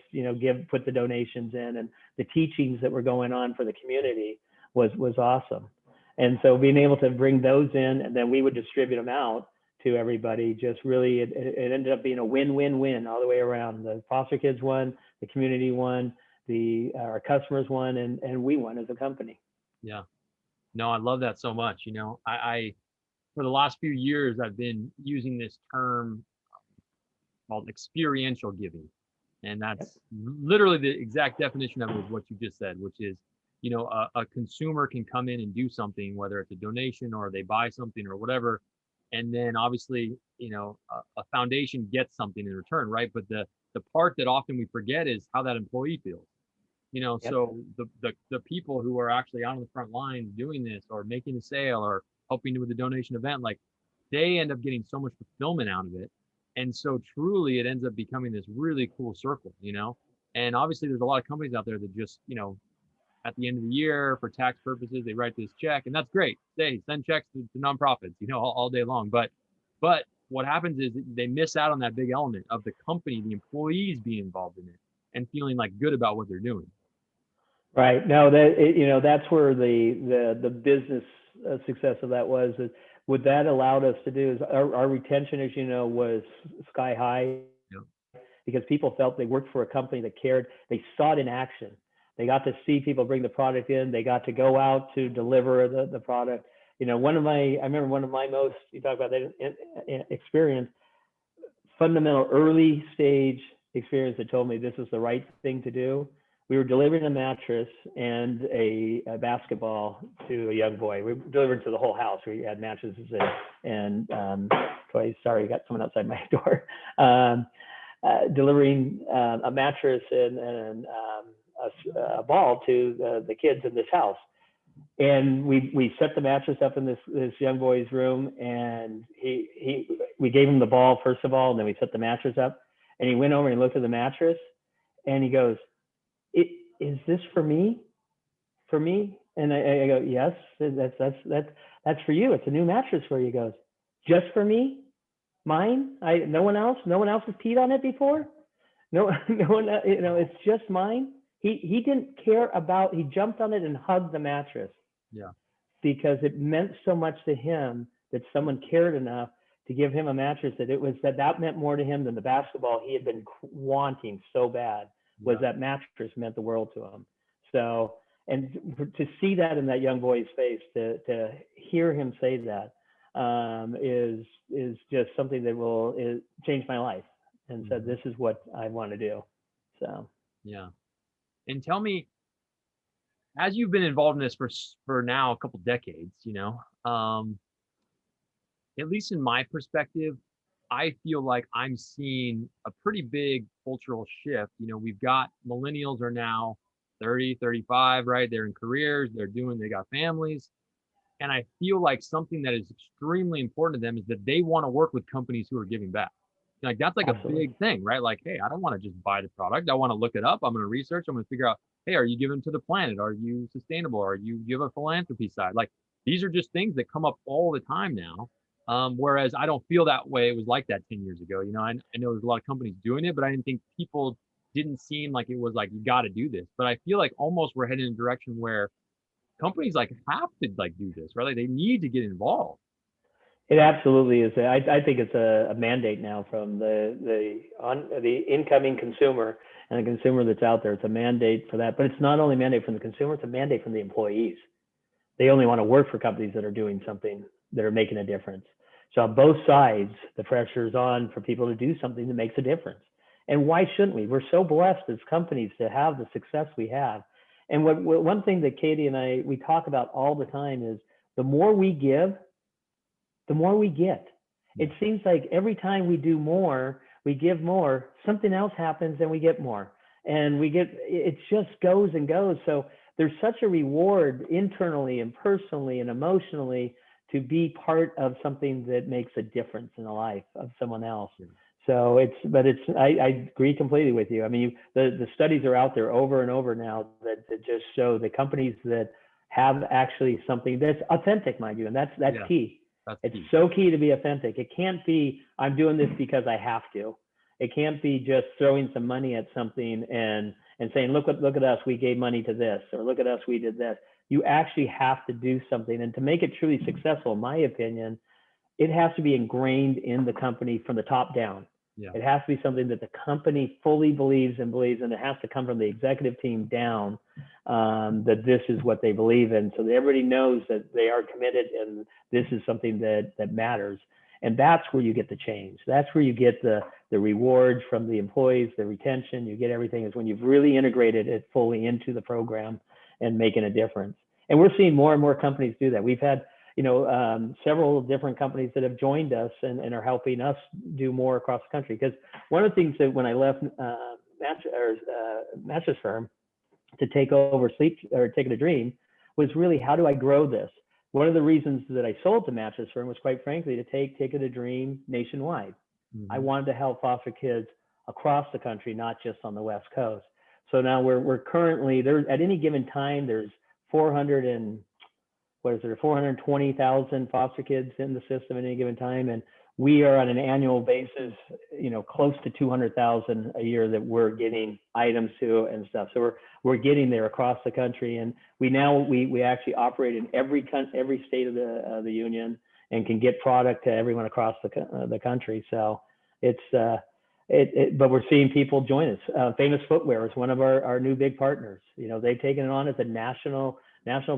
put the donations in, and the teachings that were going on for the community was awesome. And so being able to bring those in, and then we would distribute them out to everybody, just really, it ended up being a win-win-win all the way around. The foster kids won, the community won, our customers won, and we won as a company. Yeah. No, I love that so much. I for the last few years, I've been using this term called experiential giving. And Yep. that's literally the exact definition of it is what you just said, which is, a consumer can come in and do something, whether it's a donation or they buy something or whatever. And then obviously, a foundation gets something in return, right? But the part that often we forget is how that employee feels. Yep. So the people who are actually out on the front lines doing this or making a sale or helping with the donation event, like they end up getting so much fulfillment out of it. And so truly it ends up becoming this really cool circle. And obviously there's a lot of companies out there that just, at the end of the year for tax purposes, they write this check and that's great. They send checks to nonprofits, all day long. But what happens is they miss out on that big element of the company, the employees being involved in it and feeling like good about what they're doing. Right. No, that's where the business success of that was. What that allowed us to do is our retention, as you know, was sky high Yeah. because people felt they worked for a company that cared. They saw it in action. They got to see people bring the product in. They got to go out to deliver the product. I remember one of my most, you talk about that experience, fundamental early stage experience that told me this was the right thing to do. We were delivering a mattress and a basketball to a young boy. We were delivering to the whole house. We had mattresses and toys. Sorry, got someone outside my door. Delivering a mattress and a ball to the kids in this house. And we set the mattress up in this young boy's room, and we gave him the ball first of all, and then we set the mattress up. And he went over and looked at the mattress, and he goes, "Is this for me? For me?" And I go, "Yes, that's for you. It's a new mattress for you." He goes, "Just for me? Mine? No one else? No one else has peed on it before? No, no one. It's just mine." He didn't care about. He jumped on it and hugged the mattress. Yeah. Because it meant so much to him that someone cared enough to give him a mattress that meant more to him than the basketball he had been wanting so bad. Was Yeah. that mattress meant the world to him. So, and to see that in that young boy's face, to hear him say that is just something that will change my life. And so this is what I want to do. So Yeah. And tell me, as you've been involved in this for now a couple decades, at least in my perspective, I feel like I'm seeing a pretty big cultural shift. We've got millennials are now 30, 35, right? They're in careers, they got families. And I feel like something that is extremely important to them is that they want to work with companies who are giving back. Like that's like a absolutely. big thing, right? Like, hey, I don't want to just buy the product. I want to look it up. I'm going to research. I'm going to figure out, hey, are you giving to the planet? Are you sustainable? Are you give a philanthropy side? Like these are just things that come up all the time now. Whereas I don't feel that way. It was like that 10 years ago. I know there's a lot of companies doing it, but I didn't think people didn't seem like it was like you got to do this. But I feel like almost we're heading in a direction where companies like have to like do this, right? Like they need to get involved. It absolutely is. I think it's a mandate now from the incoming consumer and the consumer that's out there. It's a mandate for that, but it's not only a mandate from the consumer; it's a mandate from the employees. They only want to work for companies that are doing something that are making a difference. So on both sides, the pressure is on for people to do something that makes a difference. And why shouldn't we? We're so blessed as companies to have the success we have. And one thing that Katie and we talk about all the time is the more we give, the more we get. It seems like every time we do more, we give more, something else happens and we get more. And it just goes and goes. So there's such a reward internally and personally and emotionally to be part of something that makes a difference in the life of someone else. So I agree completely with you. I mean, the studies are out there over and over now that just show the companies that have actually something that's authentic, mind you, and that's Yeah, key. that's It's key. so key to be authentic. It can't be, I'm doing this because I have to. It can't be just throwing some money at something and saying, look at us, we gave money to this, or look at us, we did this. You actually have to do something. And to make it truly successful, in my opinion, it has to be ingrained in the company from the top down. Yeah. It has to be something that the company fully believes, and it has to come from the executive team down, that this is what they believe in, so that everybody knows that they are committed and this is something that matters. And that's where you get the change. That's where you get the rewards from the employees, the retention, you get everything, is when you've really integrated it fully into the program and making a difference. And we're seeing more and more companies do that. We've had, several different companies that have joined us and are helping us do more across the country. Because one of the things that when I left mattress firm to take over Ticket to Dream was really, how do I grow this? One of the reasons that I sold to Mattress Firm was, quite frankly, to take Ticket to Dream nationwide. Mm-hmm. I wanted to help foster kids across the country, not just on the West Coast. So now we're currently there. At any given time, there's 420,000 foster kids in the system at any given time, and we are on an annual basis, close to 200,000 a year that we're getting items to and stuff. So we're getting there across the country, and we actually operate in every state of the union and can get product to everyone across the country. So it's but we're seeing people join us. Famous Footwear is one of our new big partners. They've taken it on as a national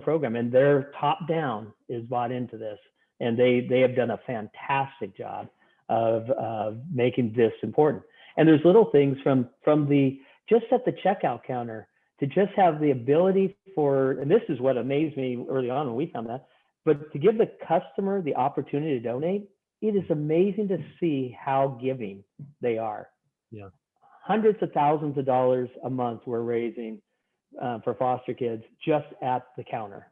program, and their top down is bought into this, and they have done a fantastic job of making this important. And there's little things from the just at the checkout counter to just have the ability for, and this is what amazed me early on when we found that, but to give the customer the opportunity to donate, it is amazing to see how giving they are. Yeah. Hundreds of thousands of dollars a month we're raising for foster kids just at the counter.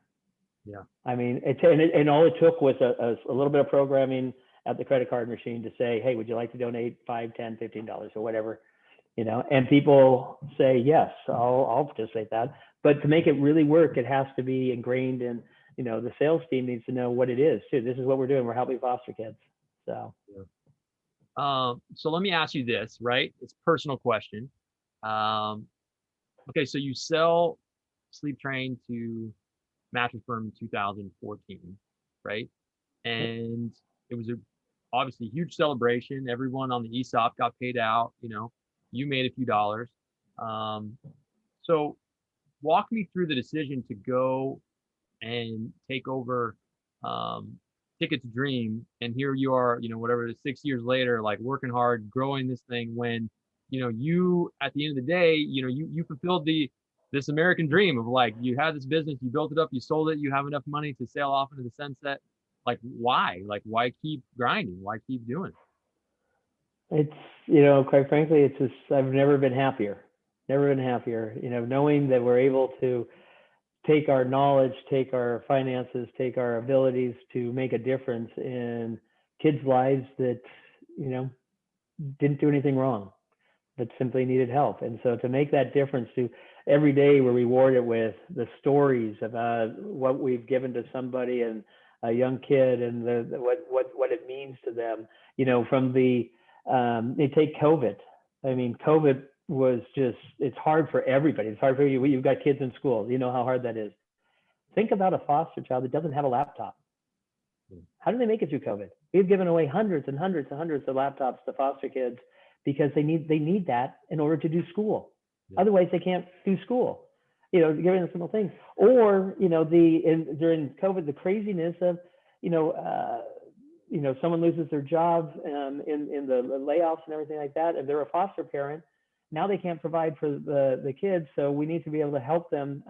Yeah. I mean, and all it took was a little bit of programming at the credit card machine to say, hey, would you like to donate $5, $10, $15 or whatever, and people say, yes, I'll participate that. But to make it really work, it has to be ingrained in, the sales team needs to know what it is too. This is what we're doing. We're helping foster kids. So. Yeah. So let me ask you this, right? It's a personal question. Okay, so you sell Sleep Train to Mattress Firm in 2014, right? And it was obviously a huge celebration. Everyone on the ESOP got paid out. You made a few dollars. So walk me through the decision to go and take over Ticket to Dream, and here you are, whatever it is, 6 years later, like working hard, growing this thing, when you at the end of the day, you fulfilled this American dream of, like, you had this business, you built it up, you sold it, you have enough money to sail off into the sunset. Like, why keep grinding? Why keep doing it? It's, quite frankly, it's just, I've never been happier, knowing that we're able to take our knowledge, take our finances, take our abilities to make a difference in kids' lives that, didn't do anything wrong, but simply needed help. And so to make that difference, to every day we're rewarded with the stories about what we've given to somebody and a young kid, and what it means to them. From they take COVID. I mean, COVID was just, it's hard for everybody. It's hard for you. You've got kids in school. You know how hard that is. Think about a foster child that doesn't have a laptop. How do they make it through COVID? We've given away hundreds and hundreds and hundreds of laptops to foster kids because they need that in order to do school. Yeah. Otherwise, they can't do school. Giving them simple things. Or during COVID, the craziness of someone loses their job in the layoffs and everything like that, and they're a foster parent. Now they can't provide for the kids, so we need to be able to help them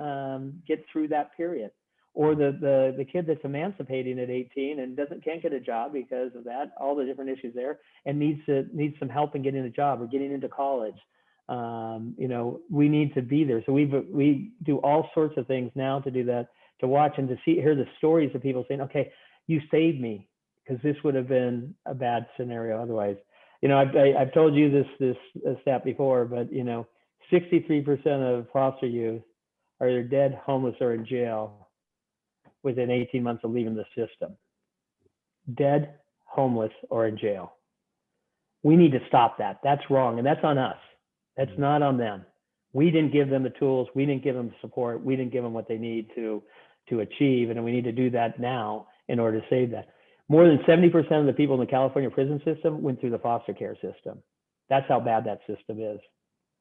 get through that period. Or the kid that's emancipating at 18 and can't get a job because of that, all the different issues there, and needs some help in getting a job or getting into college. We need to be there. So we do all sorts of things now to do that, to watch and to hear the stories of people saying, okay, you saved me, because this would have been a bad scenario otherwise. I've told you this stat before, but 63% of foster youth are either dead, homeless, or in jail within 18 months of leaving the system. Dead, homeless, or in jail. We need to stop that. That's wrong, and that's on us. That's not on them. We didn't give them the tools. We didn't give them the support. We didn't give them what they need to achieve, and we need to do that now in order to save that. More than 70% of the people in the California prison system went through the foster care system. That's how bad that system is.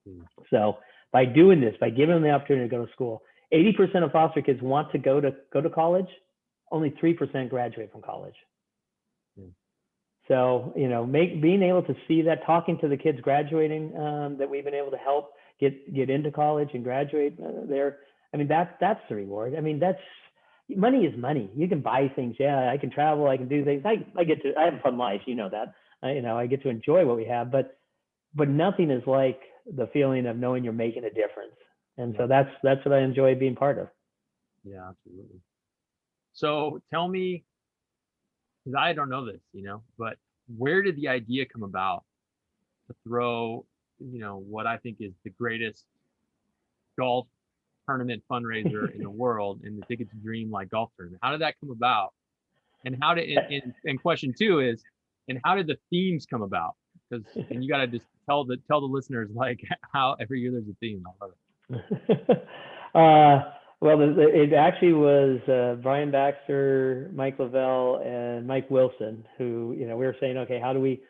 Mm. So by doing this, by giving them the opportunity to go to school, 80% of foster kids want to go to college. Only 3% graduate from college. Mm. So, being able to see that, talking to the kids graduating, that we've been able to help get into college and graduate there. I mean, that's the reward. I mean, money is money. You can buy things. Yeah, I can travel. I can do things. I have a fun life. You know that. I get to enjoy what we have, but nothing is like the feeling of knowing you're making a difference. And so that's what I enjoy being part of. Yeah, absolutely. So tell me, because I don't know this, but where did the idea come about to throw, what I think is the greatest golf tournament fundraiser in the world and the Ticket to Dream like golf tournament? How did that come about? And how did and question two is, and how did the themes come about? And you got to just tell the listeners like how every year there's a theme. I love it. Well, it actually was Brian Baxter, Mike Lavelle, and Mike Wilson who, we were saying, okay, how do we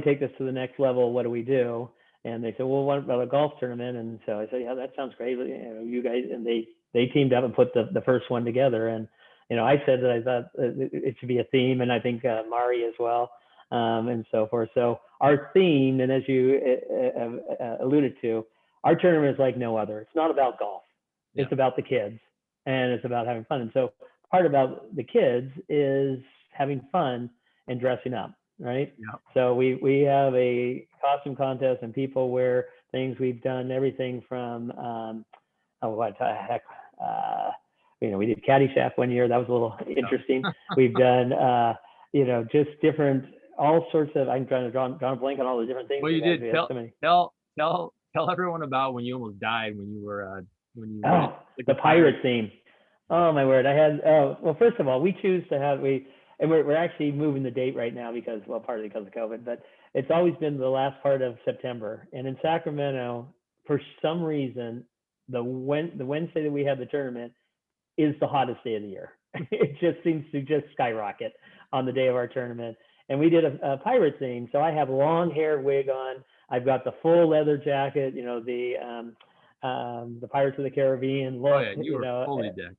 take this to the next level? What do we do? And they said, well, what about a golf tournament? And so I said, yeah, that sounds great. You guys, and they teamed up and put the first one together. And I said that I thought it should be a theme, and I think Mari as well, and so forth. So our theme, and as you alluded to, our tournament is like no other. It's not about golf. Yeah. It's about the kids, and it's about having fun. And so part about the kids is having fun and dressing up, right? Yeah. So we have a costume contest, and people wear things. We've done everything from we did Caddyshack one year. That was a little interesting. We've done just different, all sorts of. I'm trying to draw a blank on all the different things. Well, you did tell everyone about when you almost died when you were the pirate theme. Oh my word! Well, first of all, we choose to have and we're actually moving the date right now partly because of COVID, but it's always been the last part of September. And in Sacramento, for some reason, the Wednesday that we have the tournament is the hottest day of the year. It just seems to just skyrocket on the day of our tournament. And we did a pirate theme. So I have long hair wig on. I've got the full leather jacket, the Pirates of the Caribbean look,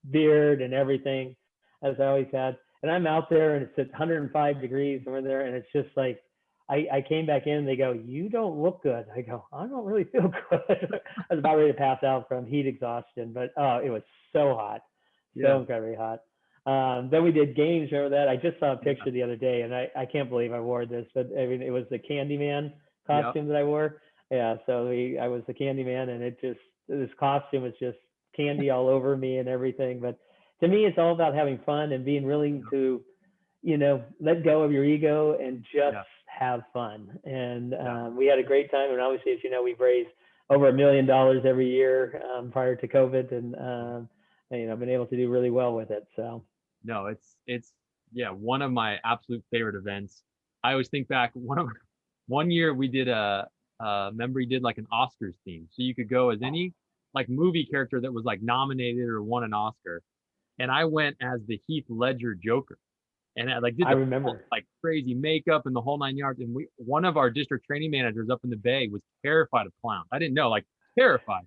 beard and everything, as I always had. And I'm out there, and it's at 105 degrees, and we're there, and it's just like, I came back in, and they go, "You don't look good." I go, "I don't really feel good." I was about ready to pass out from heat exhaustion, but it was so hot, so incredibly hot. Then we did games. Remember that? I just saw a picture the other day, and I can't believe I wore this, but I mean, it was the Candyman costume that I wore. Yeah, so I was the Candyman, and this costume was just candy all over me and everything. But to me, it's all about having fun and being willing to, let go of your ego and just have fun. And we had a great time. And obviously, as you know, we've raised over $1 million every year prior to COVID, and been able to do really well with it. So no, it's one of my absolute favorite events. I always think back one year we did remember he did like an Oscars theme, so you could go as any like movie character that was like nominated or won an Oscar, and I went as the Heath Ledger Joker. And I did remember like crazy makeup and the whole 9 yards. And one of our district training managers up in the Bay was terrified of clowns. I didn't know, like terrified.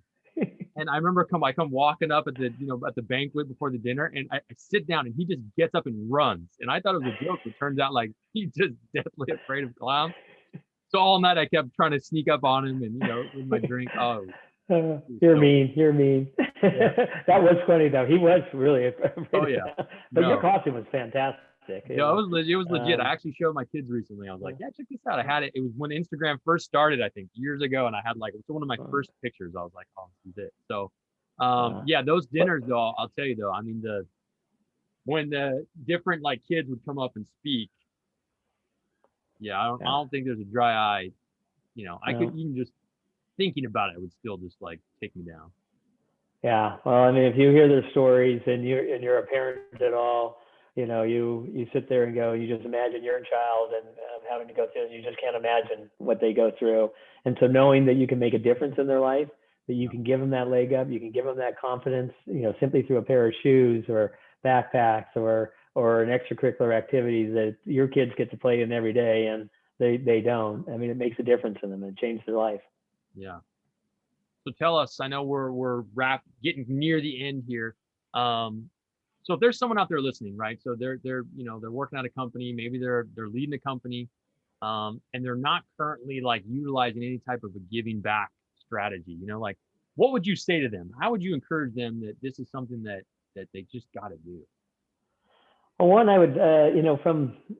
And I remember I come walking up at the banquet before the dinner, and I sit down, and he just gets up and runs. And I thought it was a joke. It turns out like he's just deathly afraid of clowns. So all night I kept trying to sneak up on him, and with my drink. You're mean. Yeah. That was funny though. He was really afraid. Oh yeah. But your costume was fantastic. No, it was legit. I actually showed my kids recently. I was like, yeah, check this out. I had it. It was when Instagram first started, I think, years ago, and I had it's one of my first pictures. I was like, oh, this is it. So, those dinners though, I'll tell you though. I mean, when the different kids would come up and speak, I don't think there's a dry eye. I could even just thinking about it would still just take me down. Yeah, well, I mean, if you hear their stories and you're a parent at all, you sit there and go, you just imagine your child and having to go through, and you just can't imagine what they go through. And so knowing that you can make a difference in their life, that you can give them that leg up, you can give them that confidence, simply through a pair of shoes or backpacks or an extracurricular activities that your kids get to play in every day. And they don't. I mean, it makes a difference in them and changed their life. Yeah. So tell us, I know we're getting near the end here. So if there's someone out there listening, right? So they're working at a company, maybe they're leading a company, and they're not currently like utilizing any type of a giving back strategy, like what would you say to them? How would you encourage them that this is something that they just got to do? Well, one, I would,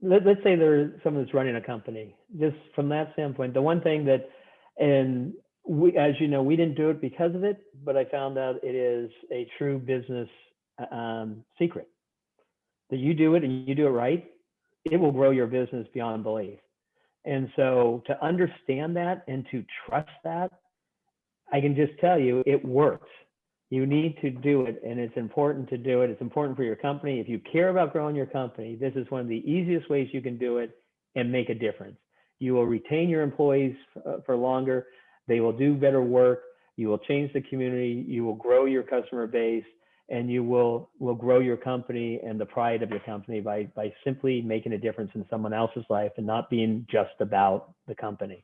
let's say there's someone that's running a company. Just from that standpoint, the one thing that, and we, as you know, we didn't do it because of it, but I found out it is a true business secret that you do it and you do it right, it will grow your business beyond belief. And so to understand that and to trust that, I can just tell you it works. You need to do it, and it's important to do it. It's important for your company. If you care about growing your company, this is one of the easiest ways you can do it and make a difference. You will retain your employees for longer. They will do better work. You will change the community. You will grow your customer base, and you will grow your company and the pride of your company by simply making a difference in someone else's life and not being just about the company.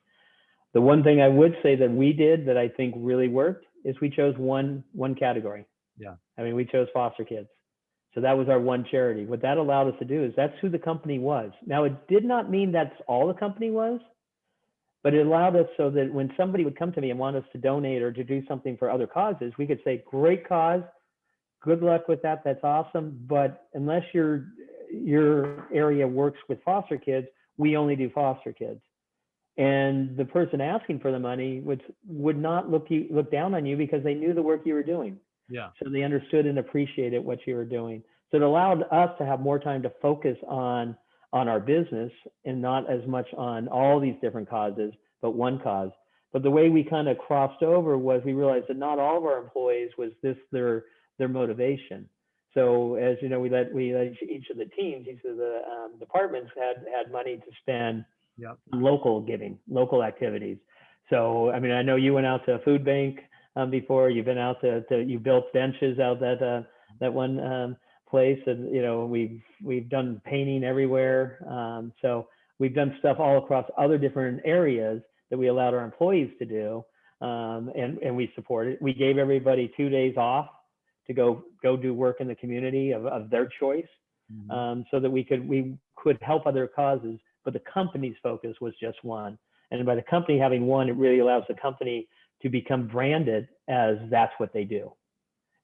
The one thing I would say that we did that I think really worked is we chose one category. Yeah. I mean, we chose foster kids. So that was our one charity. What that allowed us to do is that's who the company was. Now, it did not mean that's all the company was, but it allowed us so that when somebody would come to me and want us to donate or to do something for other causes, we could say, great cause, good luck with that, that's awesome. But unless your area works with foster kids, we only do foster kids. And the person asking for the money would not look down on you because they knew the work you were doing. Yeah. So they understood and appreciated what you were doing. So it allowed us to have more time to focus on our business and not as much on all these different causes, but one cause. But the way we kind of crossed over was we realized that not all of our employees was this their motivation. So as you know, we let each of the teams, each of the departments had money to spend. Yep. Local giving, local activities. So, I mean, I know you went out to a food bank before. You've been out you built benches out that one place, and we've done painting everywhere. So we've done stuff all across other different areas that we allowed our employees to do, and we supported. We gave everybody 2 days off to go do work in the community of their choice, so that we could help other causes. But the company's focus was just one. And by the company having one, it really allows the company to become branded as that's what they do.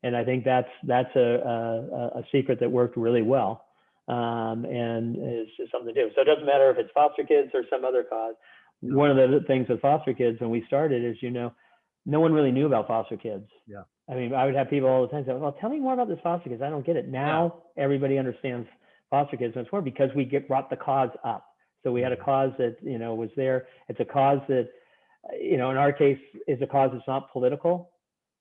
And I think that's a secret that worked really well, and is something to do. So it doesn't matter if it's foster kids or some other cause. Yeah. One of the things with foster kids when we started is, no one really knew about foster kids. Yeah. I mean, I would have people all the time say, well, tell me more about this foster kids. I don't get it. Now everybody understands foster kids much more because we brought the cause up. So we had a cause that, was there. It's a cause that, in our case, is a cause that's not political,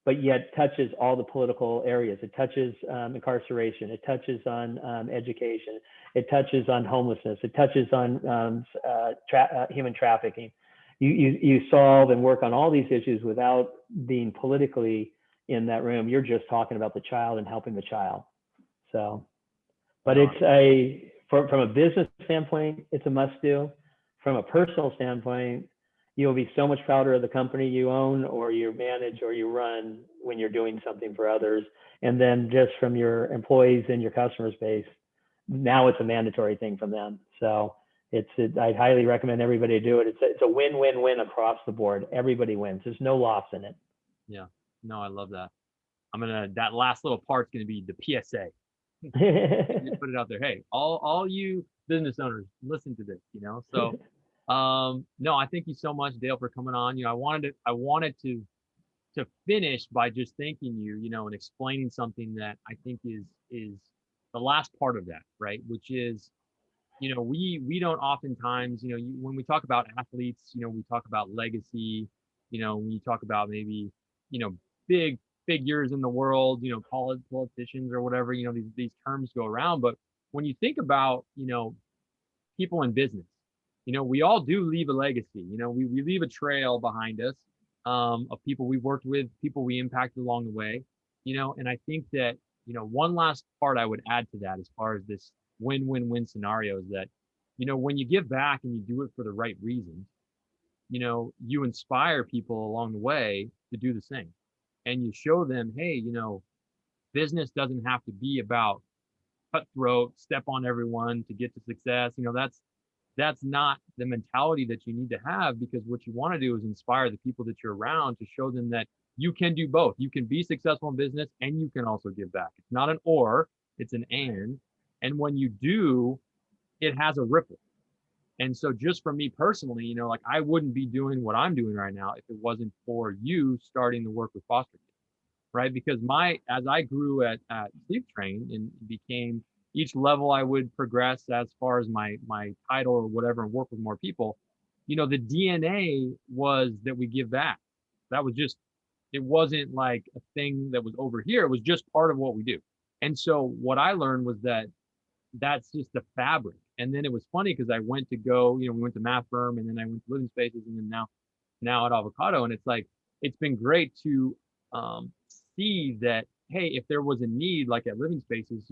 but yet touches all the political areas. It touches incarceration. It touches on education. It touches on homelessness. It touches on human trafficking. You solve and work on all these issues without being politically in that room. You're just talking about the child and helping the child. So, but it's from a business standpoint, it's a must do. From a personal standpoint, you'll be so much prouder of the company you own or you manage or you run when you're doing something for others. And then just from your employees and your customer base, now it's a mandatory thing from them. So I highly recommend everybody do it. It's a win-win-win across the board. Everybody wins. There's no loss in it. Yeah. No, I love that. That last little part's going to be the PSA. Just put it out there. Hey, all you business owners, listen to this, So, no, I thank you so much, Dale, for coming on. I wanted to finish by just thanking you, and explaining something that I think is the last part of that, right? Which is, we don't oftentimes, when we talk about athletes, we talk about legacy, when you talk about maybe, big figures in the world, politicians or whatever, these terms go around. But when you think about, people in business, we all do leave a legacy. We leave a trail behind us of people we worked with, people we impacted along the way, and I think that, one last part I would add to that as far as this win-win-win scenario is that, when you give back and you do it for the right reasons, you inspire people along the way to do the same. And you show them, hey, business doesn't have to be about cutthroat, step on everyone to get to success. That's not the mentality that you need to have, because what you want to do is inspire the people that you're around to show them that you can do both. You can be successful in business and you can also give back. It's not an or, it's an and. And when you do, it has a ripple. And so just for me personally, like I wouldn't be doing what I'm doing right now if it wasn't for you starting to work with foster kids, right? Because as I grew at Sleep Train and became each level I would progress as far as my title or whatever and work with more people, the DNA was that we give back. That was just, it wasn't like a thing that was over here. It was just part of what we do. And so what I learned was that that's just the fabric. And then it was funny because I went to go, we went to Math Firm and then I went to Living Spaces and then now at Avocado. And it's like, it's been great to see that, hey, if there was a need, like at Living Spaces,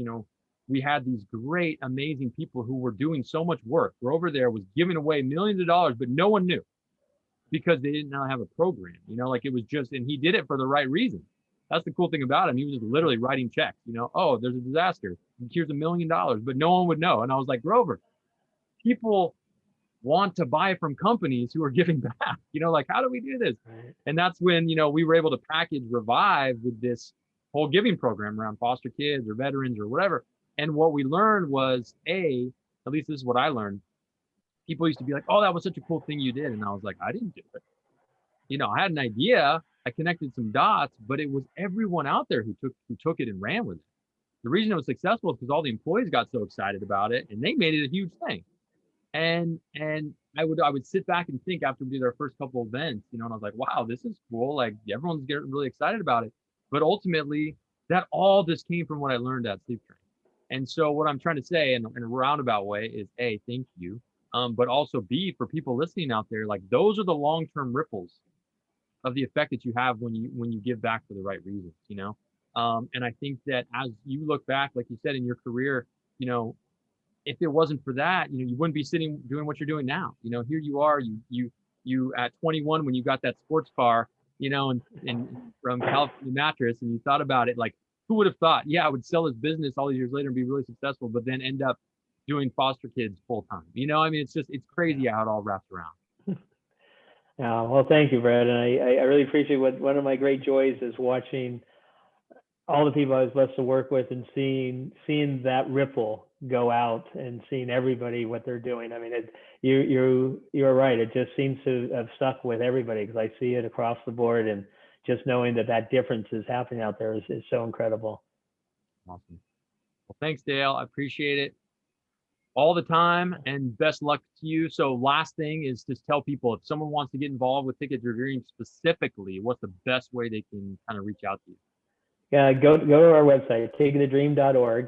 we had these great, amazing people who were doing so much work. Grover there was giving away millions of dollars, but no one knew because they didn't have a program, like it was just, and he did it for the right reason. That's the cool thing about him. He was just literally writing checks, oh, there's a disaster. Here's $1 million, but no one would know. And I was like, Grover, people want to buy from companies who are giving back, like, how do we do this? Right. And that's when, we were able to package Revive with this whole giving program around foster kids or veterans or whatever. And what we learned was, at least this is what I learned. People used to be like, oh, that was such a cool thing you did. And I was like, I didn't do it. I had an idea, I connected some dots, but it was everyone out there who took it and ran with it. The reason it was successful is because all the employees got so excited about it and they made it a huge thing. And I would sit back and think after we did our first couple of events, and I was like, wow, this is cool. Like everyone's getting really excited about it. But ultimately, that all just came from what I learned at Sleep Train. And so what I'm trying to say in a roundabout way is A, thank you. But also B, for people listening out there, like those are the long-term ripples of the effect that you have when you give back for the right reasons, and I think that as you look back, like you said, in your career, if it wasn't for that, you wouldn't be sitting doing what you're doing now. Here you are, you at 21 when you got that sports car, and from California Mattress, and you thought about it, like who would have thought, yeah, I would sell his business all these years later and be really successful, but then end up doing foster kids full time. I mean, it's crazy how it all wraps around. Well, thank you, Brad. And I really appreciate one of my great joys is watching all the people I was blessed to work with and seeing that ripple go out and seeing everybody what they're doing. I mean, you're right. It just seems to have stuck with everybody because I see it across the board, and just knowing that difference is happening out there is so incredible. Awesome. Well, thanks, Dale. I appreciate it all the time, and best luck to you. So last thing is just tell people, if someone wants to get involved with Ticket to Dream specifically, what's the best way they can kind of reach out to you? Yeah, go to our website, tickettodream.org,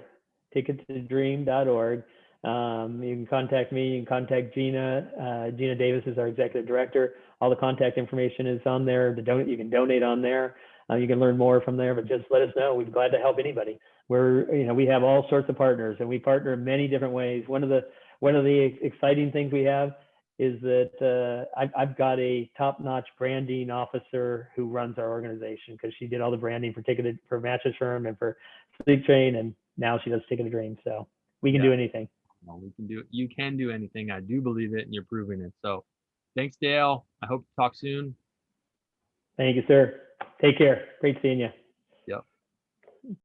tickettodream.org. You can contact me, you can contact Gina. Gina Davis is our executive director. All the contact information is on there. You can donate on there. You can learn more from there, but just let us know. We'd be glad to help anybody. We have all sorts of partners, and we partner in many different ways. One of the exciting things we have is that I've got a top-notch branding officer who runs our organization because she did all the branding for Mattress Firm and for Sleep Train, and now she does Ticket to Dream. So we can do anything. Well, we can do it. You can do anything. I do believe it, and you're proving it. So thanks, Dale. I hope to talk soon. Thank you, sir. Take care. Great seeing you.